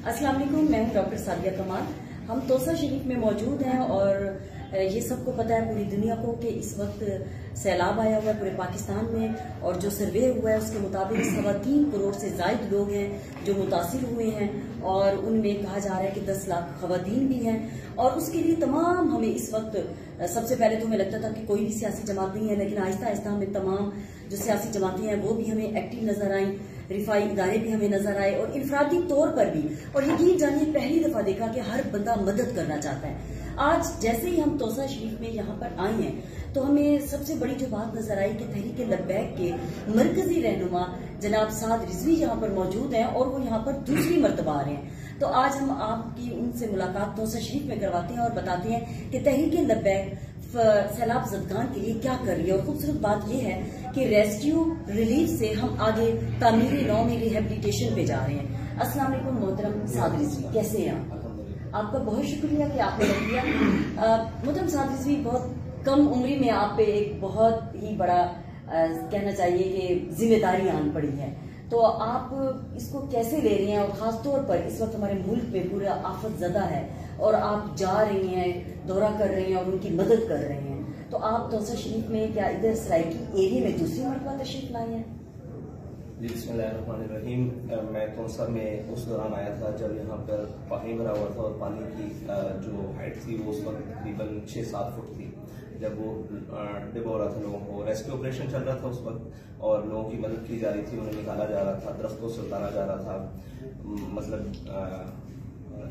अस्सलाम वालेकुम, मैं हूं डॉक्टर सादिया कमाल। हम तोसा शरीफ में मौजूद हैं और ये सबको पता है पूरी दुनिया को कि इस वक्त सैलाब आया हुआ है पूरे पाकिस्तान में और जो सर्वे हुआ है उसके मुताबिक 3.25 करोड़ से ज्यादा लोग हैं जो मुतासिर हुए हैं और उनमें कहा जा रहा है कि 10 लाख खवातीन भी हैं और उसके लिए तमाम हमें इस वक्त सबसे पहले तो हमें लगता था कि कोई भी सियासी जमात नहीं है, लेकिन आहिस्ता आहिस्ता हमें तमाम जो सियासी जमातें हैं वो भी हमें एक्टिव नजर आई, रिफाई इदारे भी हमें नजर आए और इनफरादी तौर पर भी। और यकीन जानिए पहली दफा देखा कि हर बंदा मदद करना चाहता है। आज जैसे ही हम तोसा शरीफ में यहाँ पर आए हैं तो हमें सबसे बड़ी जो बात नजर आई कि तहरीक लब्बैक के मरकजी रहनुमा जनाब साद रिजवी यहाँ पर मौजूद हैं और वो यहाँ पर दूसरी मरतबा आ रहे हैं। तो आज हम आपकी उनसे मुलाकात तोसा शरीफ में करवाते हैं और बताते हैं कि तहरीक लब्बैक सैलाब ज़दगान के लिए क्या कर रही है। और खूबसूरत बात यह है कि रेस्क्यू रिलीफ से हम आगे तामीर नौ में रिहेबिलिटेशन पे जा रहे हैं। अस्सलाम वालेकुम मोहतरम साद रिजवी, कैसे हैं आप? आपका बहुत शुक्रिया कि आपने रख दिया। मोहतरम साद रिजवी, बहुत कम उम्री में आप पे एक बहुत ही बड़ा कहना चाहिए कि जिम्मेदारी आन पड़ी है, तो आप इसको कैसे ले रही हैं? और खास तौर पर इस वक्त हमारे मुल्क में पूरा आफत ज़दा है और आप जा रही हैं, दौरा कर रही हैं और उनकी मदद कर रही हैं, तो आप तोसा शरीफ में क्या इधर सराइकी एरिया में दूसरी मरतबा तशरीफ लाई हैं? जी बिस्मिल्लाहिर्रहमानिर्रहीम। मैं तोसा में उस दौरान आया था जब यहाँ पर पानी भरा हुआ था और पानी की जो हाइट थी वो उस वक्त तकरीबन 6-7 फुट थी जब वो डिब हो रहा था। लोगों को रेस्क्यू ऑपरेशन चल रहा था उस वक्त और लोगों की मदद की जा रही थी, उन्हें निकाला जा रहा था, दरख्तों से उतारा जा रहा था, मतलब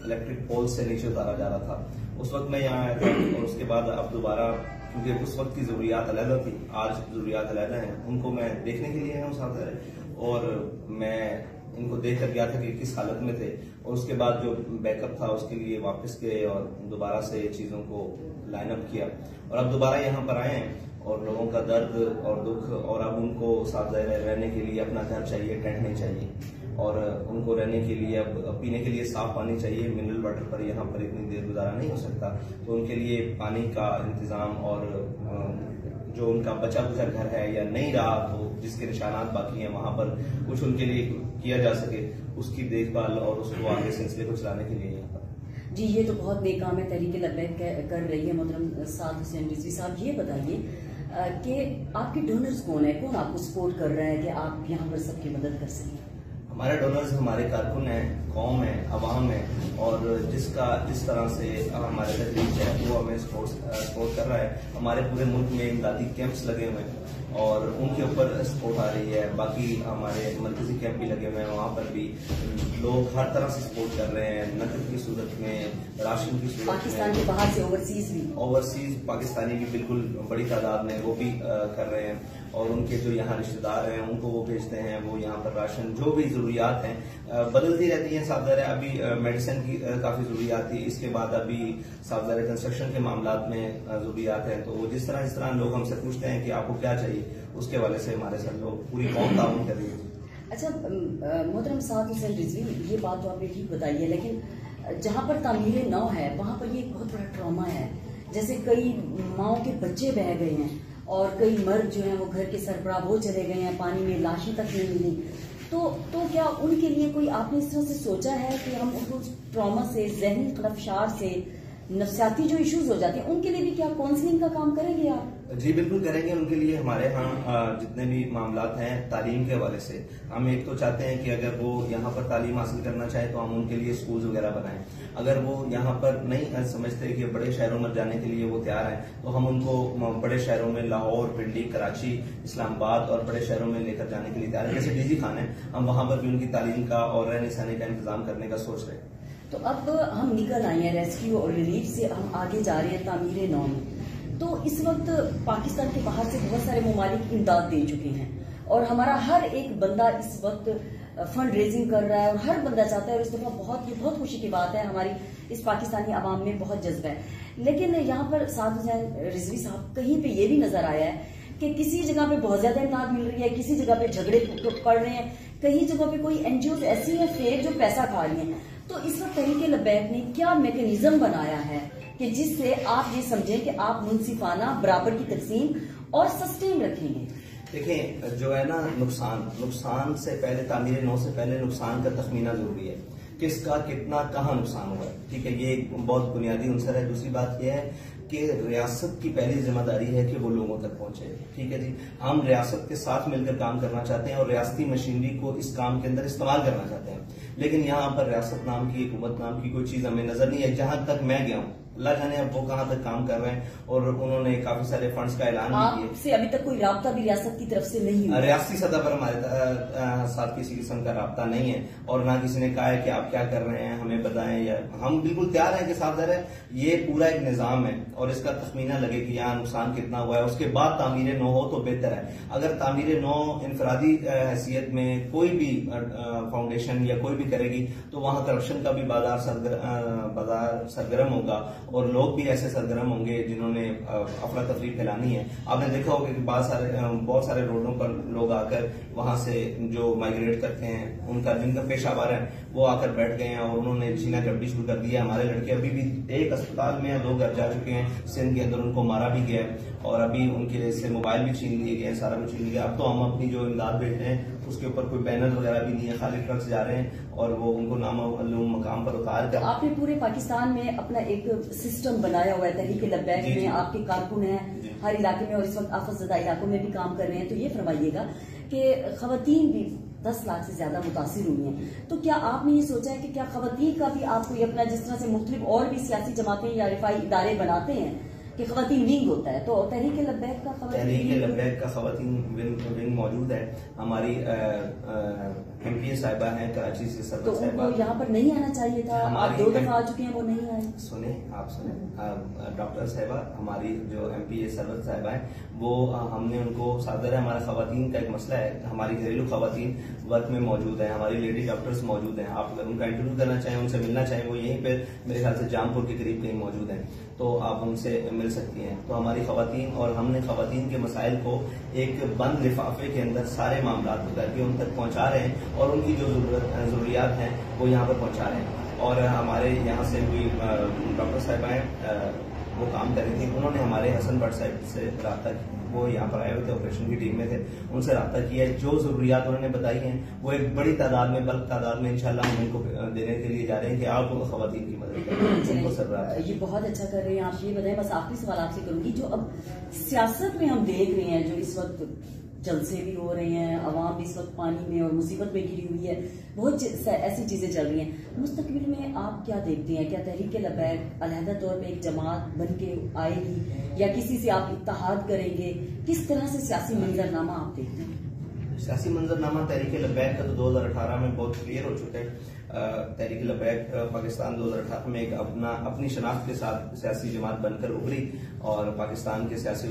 इलेक्ट्रिक पोल से नीचे उतारा जा रहा था। उस वक्त मैं यहाँ आया था और उसके बाद अब दोबारा, क्योंकि उस वक्त की जरूरियात अलग थी, आज जरूरियात अलग हैं, उनको मैं देखने के लिए हूँ साथ और मैं इनको देख कर गया था कि किस हालत में थे और उसके बाद जो बैकअप था उसके लिए वापस गए और दोबारा से चीज़ों को लाइन अप किया और अब दोबारा यहाँ पर आए हैं और लोगों का दर्द और दुख और अब उनको साथ रहने के लिए अपना घर चाहिए, टेंट नहीं चाहिए और उनको रहने के लिए अब पीने के लिए साफ पानी चाहिए। मिनरल वाटर पर यहाँ पर इतनी देर गुजारा नहीं हो सकता, तो उनके लिए पानी का इंतजाम और जो उनका बचा गुजर घर है या नहीं रहा तो जिसके निशानात बाकी हैं वहां पर कुछ उनके लिए किया जा सके, उसकी देखभाल और उसको आगे सिलसिले को चलाने के लिए यहाँ पर। जी, ये तो बहुत नेक काम है तहरीक लब्बैक कर रही है। मोहतरम साद हुसैन रिजवी साहब, ये बताइए कि आपके डोनर्स कौन है, कौन आपको सपोर्ट कर रहा है कि आप यहाँ पर सबकी मदद कर सकें? हमारे डोनर्स हमारे कारकुन हैं, कौम है, अवाम है और जिस तरह से हमारे तक रीच है वो हमें सपोर्ट कर रहा है। हमारे पूरे मुल्क में इमदादी कैंप्स लगे हुए हैं और उनके ऊपर सपोर्ट आ रही है। बाकी हमारे मरकजी कैंप भी लगे हुए हैं, वहाँ पर भी लोग हर तरह से सपोर्ट कर रहे हैं, नकद की सूरत में, राशन की सूरत में, पाकिस्तान के बाहर से ओवरसीज पाकिस्तानी भी बिल्कुल बड़ी तादाद में वो भी कर रहे हैं और उनके जो यहाँ रिश्तेदार हैं उनको वो भेजते हैं, वो यहाँ पर राशन जो भी जरूरियात हैं बदलती रहती हैं। साफ ज़ाहिर है अभी मेडिसिन की काफी जरूरियात थी, इसके बाद अभी साफ ज़ाहिर कंस्ट्रक्शन के मामलात में जरूरियात हैं, तो जिस तरह लोग हमसे पूछते हैं कि आपको क्या चाहिए उसके हवाले से हमारे साथ लोग पूरी कौम ताउन कर रही है। अच्छा मोहतरम साद हुसैन रिजवी, ये बात तो आपने ठीक बताई है, लेकिन जहाँ पर तामीर नौ है वहाँ पर ये बहुत बड़ा ट्रॉमा है। जैसे कई माओ के बच्चे बह गए हैं और कई मर्द जो हैं वो घर के सरबराह वो चले गए हैं, पानी में लाशें तक नहीं मिली, तो क्या उनके लिए कोई आपने इस तरह से सोचा है कि हम उनको ट्रॉमा से, जहनी खलफशार से, नफ्सियाती जो इश्यूज हो जाते हैं उनके लिए भी क्या काउंसलिंग का काम करेंगे आप? जी बिल्कुल करेंगे। उनके लिए हमारे यहाँ जितने भी मामलात हैं तालीम के हवाले से, हम एक तो चाहते हैं कि अगर वो यहाँ पर तालीम हासिल करना चाहे तो हम उनके लिए स्कूल्स वगैरह बनाएं। अगर वो यहाँ पर नहीं समझते कि बड़े शहरों में जाने के लिए वो तैयार हैं तो हम उनको बड़े शहरों में लाहौर, पिंडी, कराची, इस्लामाबाद और बड़े शहरों में लेकर जाने के लिए तैयार है। जैसे डीजी खान है, हम वहाँ पर भी उनकी तालीम का और रहने सहने का इंतजाम करने का सोच रहे हैं। तो अब हम निकल आए हैं रेस्क्यू और रिलीफ से, हम आगे जा रहे हैं तामीर नौ में। तो इस वक्त पाकिस्तान के बाहर से बहुत सारे ममालिक इमदाद दे चुके हैं और हमारा हर एक बंदा इस वक्त फंड रेजिंग कर रहा है और हर बंदा चाहता है, और इस दफा बहुत खुशी की बात है, हमारी इस पाकिस्तानी आवाम में बहुत जज्बा है। लेकिन यहाँ पर साद हुसैन रिजवी साहब, कहीं पे ये भी नजर आया है कि किसी जगह पे बहुत ज्यादा इमदाद मिल रही है, किसी जगह पे झगड़े पड़ रहे हैं, कहीं जगह पे कोई एनजीओ ऐसी है फेक जो पैसा खा रही है। तो इस वक्त तहरीक लब्बैक ने क्या मैकेनिज्म बनाया है कि जिससे आप ये समझें कि आप मुनसिफाना बराबर की तकसीम और सस्टेन रखेंगे? देखिए जो है ना, नुकसान से पहले, तामीर नौ से पहले नुकसान का तखमीना जरूरी है। किसका कितना कहाँ नुकसान हुआ है। ठीक है, ये एक बहुत बुनियादी अंसर है। दूसरी बात यह है कि रियासत की पहली जिम्मेदारी है कि वो लोगों तक पहुंचे। ठीक है जी, हम रियासत के साथ मिलकर काम करना चाहते हैं और रियासती मशीनरी को इस काम के अंदर इस्तेमाल करना चाहते हैं, लेकिन यहाँ पर रियासत नाम की, हुकूमत नाम की कोई चीज हमें नजर नहीं है। जहां तक मैं गया हूँ, अल्लाह जाने अब वो कहाँ तक काम कर रहे हैं, और उन्होंने काफी सारे फंड्स का ऐलान भी किया। आपसे अभी तक कोई राब्ता भी रियासत की तरफ से नहीं हुआ? रियासती सतह पर हमारे साथ किसी किस्म का राब्ता नहीं है, और ना किसी ने कहा है कि आप क्या कर रहे हैं हमें बताएं, या हम बिल्कुल तैयार हैं कि साहब जरा ये पूरा एक निजाम है और इसका तखमीना लगे कि यहाँ नुकसान कितना हुआ है, उसके बाद तामीर नौ हो तो बेहतर है। अगर तामीर नौ इनफरादी हैसियत में कोई भी फाउंडेशन या कोई भी करेगी तो वहां करप्शन का भी बाजार सरगर्म होगा, और लोग भी ऐसे सरगर्म होंगे जिन्होंने अफरा तफरी फैलानी है। आपने देखा होगा कि बहुत सारे रोडों पर लोग आकर वहां से जो माइग्रेट करते हैं, उनका जिनका पेशावर है वो आकर बैठ गए हैं और उन्होंने छीना कपड़ी शुरू कर दिया। हमारे लड़के अभी भी एक अस्पताल में 2 घर जा चुके हैं, सिंध के अंदर उनको मारा भी गया है, और अभी उनके से मोबाइल भी छीन लिए गए, सारा कुछ छीन लिया। अब तो हम अपनी जो इमदाद भेज रहे हैं उसके ऊपर कोई बैनर वगैरह भी नहीं है, खाली ट्रक्स जा रहे हैं और वो उनको नामालूम मकाम पर उतार कर। तो आपने पूरे पाकिस्तान में अपना एक सिस्टम बनाया हुआ है, तहरीक लब्बैक में आपके कारकुन हैं हर इलाके में, और इस वक्त आफतज़दा इलाकों में भी काम कर रहे हैं। तो ये फरमाइएगा कि खवातीन भी 10 लाख से ज्यादा मुतासिर हुई हैं, तो क्या आपने ये सोचा है कि क्या खवातीन का भी आप कोई अपना, जिस तरह से मुख्तलिफ और भी सियासी जमातें या रिफाई इदारे बनाते हैं कि खवातीन विंग होता है, तो तहरीक लब्बैक का खवातीन विंग मौजूद है। हमारी MPA साहिबा हैं कराची से, तो उनको यहाँ पर नहीं आना चाहिए था? आप 2 दफा आ चुके हैं, वो नहीं आए। सुने डॉक्टर साहिबा, हमारी जो MPA सरवत साहिबा है, वो हमने उनको सादर है। हमारा खवातीन का एक मसला है, हमारी घरेलू खवातीन वर्क में मौजूद है, हमारी लेडी डॉक्टर्स मौजूद हैं। आप अगर उनका इंटरव्यू करना चाहें, उनसे मिलना चाहें, वो यहीं पर मेरे ख्याल से जामपुर के करीब कहीं मौजूद हैं, तो आप उनसे मिल सकती हैं। तो हमारी खवातीन, और हमने खवातीन के मसाइल को एक बंद लिफाफे के अंदर सारे मामला को करके उन तक पहुंचा रहे हैं, और उनकी जो जरूरियात हैं वो यहाँ पर पहुंचा रहे हैं। और हमारे यहाँ से भी डॉक्टर साहिबा हैं, वो काम कर रही थी, उन्होंने हमारे हसन भट्ट साहब से रब्ता, वो यहाँ पर आए हुए थे, ऑपरेशन की टीम में थे, उनसे रब्ता किया है। जो जरूरियात उन्होंने बताई हैं वो एक बड़ी तादाद में, बल्क तादाद में इंशाल्लाह हम उनको देने के लिए जा रहे हैं कि आप खवातीन की मदद करें। ये बहुत अच्छा कर रहे हैं आप। ये बताएं, बस आखिरी सवाल आपसे करूंगी, जो अब सियासत में हम देख रहे हैं, जो इस वक्त जलसे भी हो रहे हैं, अवाम भी इस वक्त पानी में और मुसीबत में घिरी हुई है, बहुत ऐसी चीजें चल रही हैं। मुस्तकबिल में आप क्या देखते हैं? क्या तहरीक लब्बैक अलहदा तौर पे एक जमात बन के आएगी, या किसी से आप इत्तेहाद करेंगे? किस तरह से सियासी मंजरनामा आप देखते हैं? सियासी मंजरनामा तहरीक लब्बैक का तो 2018 में बहुत क्लियर हो चुका है। तहरीक लब्बैक पाकिस्तान 2018 में एक अपनी शनाख्त के साथ सियासी जमात बनकर उभरी, और पाकिस्तान के सियासी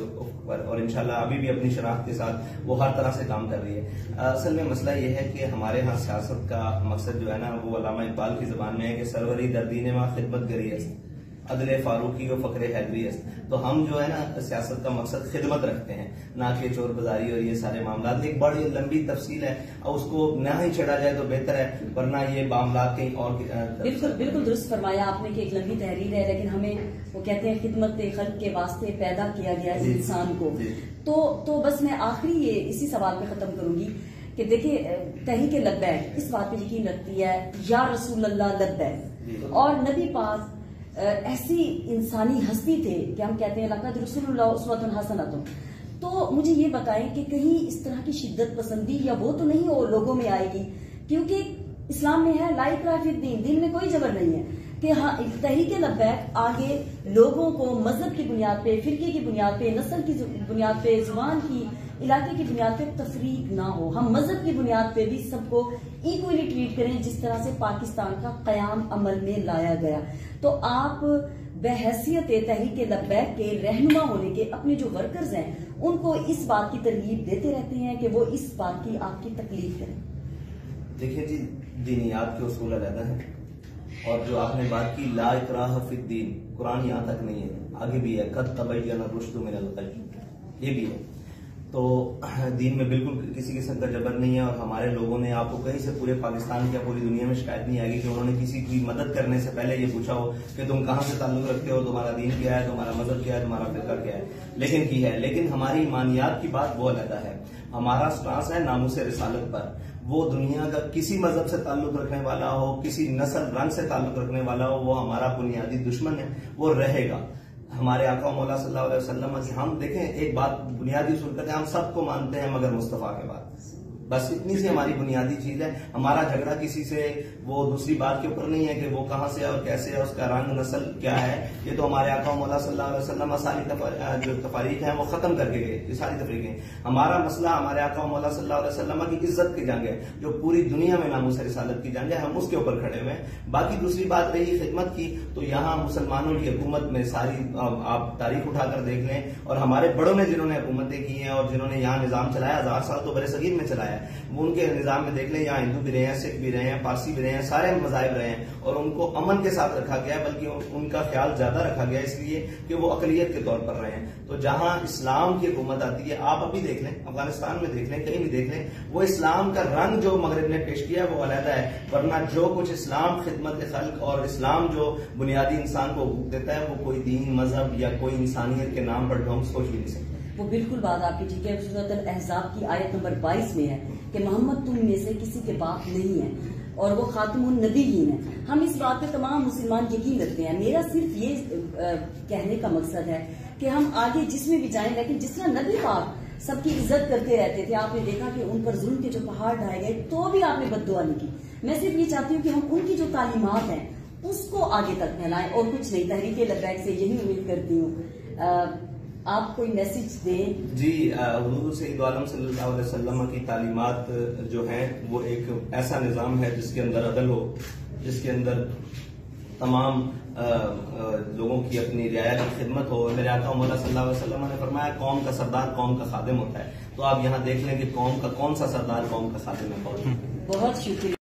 पर, और इंशाल्लाह अभी भी अपनी शनाख्त के साथ वो हर तरह से काम कर रही है। असल में मसला ये है कि हमारे यहाँ सियासत का मकसद जो है ना, वो अल्लामा इकबाल की जुबान में है कि सरवरी दर्दीने में खिदमत करी है, अदले फारूकी व फकरे हैदरी। तो हम जो है ना सियासत का मकसद खिदमत रखते हैं, ना कि चोर बाजारी और ये सारे मामला। एक बड़ी लंबी तफसील है, और उसको ना ही छेड़ा जाए तो बेहतर है, वरना ये मामला कहीं और। बिल्कुल दुरुस्त फरमाया आपने कि एक लंबी तहरीर है, लेकिन हमें वो कहते हैं खिदमत खल्क के वास्ते पैदा किया गया है इंसान को। तो बस मैं आखिरी ये इसी सवाल पे खत्म करूंगी कि देखिए, तहरीक लब्बैक इस बात पे यकीन रखती है, या रसूल अल्लाह लब्बैक, और नबी पाक ऐसी इंसानी हस्ती थे कि हम कहते हैं लक़द रसूलुल्लाह उस्वतुन हसनतुन। तो मुझे ये बताएं कि कहीं इस तरह की शिद्दत पसंदी या वो तो नहीं हो लोगों में आएगी, क्योंकि इस्लाम में है ला इकराह फिद्दीन, दिन में कोई जबर नहीं है कि हाँ तहरीक लब्बैक आगे लोगों को मजहब की बुनियाद पे, फिरके की बुनियाद पे, नस्ल की बुनियाद पे, जुबान की, इलाके की बुनियाद पे तफरीक ना हो। हम मजहब की बुनियाद पे भी सबको इक्वली ट्रीट करें, जिस तरह से पाकिस्तान का कयाम अमल में लाया गया। तो आप बहैसियत तहरीक लब्बैक के रहनुमा होने के अपने जो वर्कर्स हैं उनको इस बात की तरगीब देते रहते हैं कि वो इस बात की आपकी तकलीफ करें? देखिए जी, दीनियात के उसूल अलग हैं, और जो आपने बात की ला इकराह फिद्दीन, कुरान यहाँ तक नहीं है, आगे भी है कद तबय्यन रुश्द मिनल गय, ये भी है। तो दीन में बिल्कुल किसी किस्म का जबर नहीं है, और हमारे लोगों ने, आपको कहीं से पूरे पाकिस्तान या पूरी दुनिया में शिकायत नहीं आएगी कि उन्होंने किसी की मदद करने से पहले ये पूछा हो कि तुम कहाँ से ताल्लुक रखते हो, तुम्हारा दीन क्या है, तुम्हारा मजहब क्या है, तुम्हारा फिरका क्या है, लेकिन की है। लेकिन हमारी ईमानियात की बात वो अलग है। हमारा स्टांस है नामुस रिसालत पर, वो दुनिया का किसी मजहब से ताल्लुक रखने वाला हो, किसी नस्ल रंग से ताल्लुक रखने वाला हो, वो हमारा बुनियादी दुश्मन है, वो रहेगा। हमारे आका मौला सल्लल्लाहु अलैहि वसल्लम की हम देखें एक बात बुनियादी उसूल करते हैं, हम सबको मानते हैं मगर मुस्तफा के बाद, बस इतनी सी हमारी बुनियादी चीज है। हमारा झगड़ा किसी से वो दूसरी बात के ऊपर नहीं है कि वो कहां से और कैसे है, उसका रंग नस्ल क्या है। ये तो हमारे आका मौला सल्लल्लाहु अलैहि वसल्लम सारी जो तफरीक है वो खत्म करके गए, ये सारी तफरीकें। हमारा मसला हमारे आका मौला सल्लल्लाहु अलैहि वसल्लम की इज्जत की जंग है, जो पूरी दुनिया में नामूस रिसालत की जंग है, हम उसके ऊपर खड़े हुए हैं। बाकी दूसरी बात रही खिदमत की, तो यहाँ मुसलमानों की हुकूमत में सारी आप तारीख उठाकर देख लें, और हमारे बड़ों ने जिन्होंने हुकूमतें की हैं और जिन्होंने यहाँ निजाम चलाया, 1000 साल तो बड़े सगीर में चलाया, वो उनके निजाम में देख लें, यहाँ हिंदू भी रहे हैं, सिख भी रहे हैं, पारसी भी रहे हैं, सारे मजाहब रहे हैं, और उनको अमन के साथ रखा गया है, बल्कि उनका ख्याल ज्यादा रखा गया इसलिए कि वो अकलियत के तौर पर रहे हैं। तो जहां इस्लाम की हुकूमत आती है, आप अभी देख लें, अफगानिस्तान में देख लें, कहीं भी देख लें, वो इस्लाम का रंग जो मगरिब ने पेश किया है वो अलहदा है, वरना जो कुछ इस्लाम खिदमत खल्क और इस्लाम जो बुनियादी इंसान को हुकूक देता है, वो कोई दीन मजहब या कोई इंसानियत के नाम पर ढोंग सोच ही नहीं सकता। वो बिल्कुल बात आपकी ठीक है। सूरत अल-अहज़ाब की आयत नंबर 22 में है कि मोहम्मद तुम में से किसी के बाप नहीं है और वो खातमुन नबीयीन है। हम इस बात पे तमाम मुसलमान यकीन रखते हैं। मेरा सिर्फ ये कहने का मकसद है कि हम आगे जिसमें भी जाएं, लेकिन जिस तरह नबी पाक सबकी इज्जत करते रहते थे, आपने देखा कि उन पर जुल्म के जो पहाड़ ढाए गए तो भी आपने बद्दुआ नहीं की। मैं सिर्फ ये चाहती हूँ कि हम उनकी जो तालीमात हैं उसको आगे तक फैलाएं और कुछ नहीं। तहरीक लब्बैक से यही उम्मीद करती हूँ। आप कोई मैसेज दें? जी, हुजूर सैयद आलम सल्लल्लाहु अलैहि वसल्लम की तालीमात जो हैं वो एक ऐसा निज़ाम है जिसके अंदर अदल हो, जिसके अंदर तमाम लोगों की अपनी रियाया की खिदमत हो। मेरे आका मौला सल्लल्लाहु अलैहि वसल्लम ने फरमाया कौम का सरदार कौम का खादिम होता है। तो आप यहाँ देख लें कि कौम का कौन सा सरदार कौम का खादिम है। बहुत शुक्रिया।